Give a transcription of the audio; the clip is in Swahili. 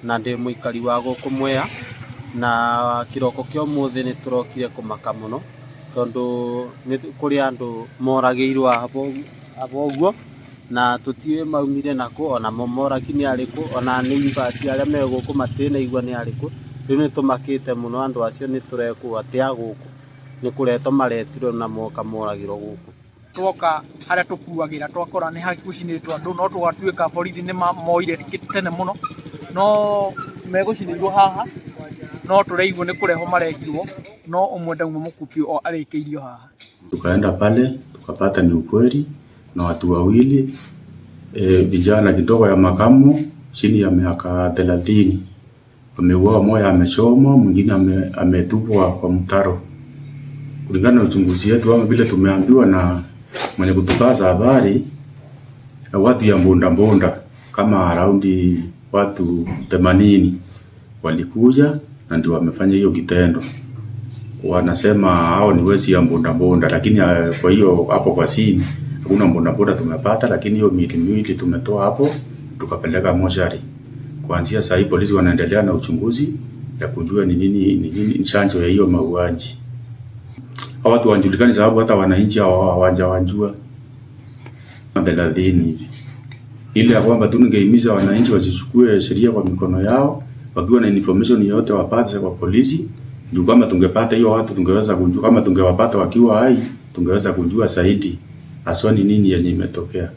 na ndi muikari wa guku Mwea, na kiroko kya umuthi ni turokire kumaka muno tondu ni kuri andu moragiirwo abo uguo na tutie maumire naku ona momoragi ni ariku ona neighbors aria me guku matina igua ni ariku riu ni tumakite muno andu acio ni turekwo atia guku ni kuretwo maretirwo na moka moragirwo guku twoka haria tukuagira twakora ni hagucinirwo andu no twatuika borithi ni moire tene muno no megucinirwo haha no tureigwo ni kureho marehirwo no umwe ndauma mukupi o arekeirio haha. Tukaenda pale tukapata ni ukweli na watu wawili vijana kidogo ya makamu chini ya miaka 30 wameuawa, mmoja amechomwa, mwingine ametupwa kwa mtaro. Kulingana na uchunguzi wetu ama vile tumeambiwa na mwenye kutupaza habari, watu ya mbunda kama around watu 80 walikuja na ndio wamefanya hiyo kitendo. Wanasema hao ni wezi ya mbunda, lakini kwa hiyo hapo kwa sini kuna mbunda tumepata, lakini hiyo miili tumetoa hapo tukapeleka moshari. Kuanzia sasa hivi polisi wanaendelea na uchunguzi ya kujua ni nini chanzo ya hiyo mauaji. Hao watu wanajulikana sababu hata wananchi hawajua 30 hivi. Ile ya kwamba tungehimiza wananchi wasichukue sheria kwa mikono yao, wakiwa na information yote wapate kwa polisi. Ndio kama tungepata hiyo watu tungeweza kujua, kama tungewapata wakiwa hai tungeweza kujua zaidi haswa ni nini yenye imetokea.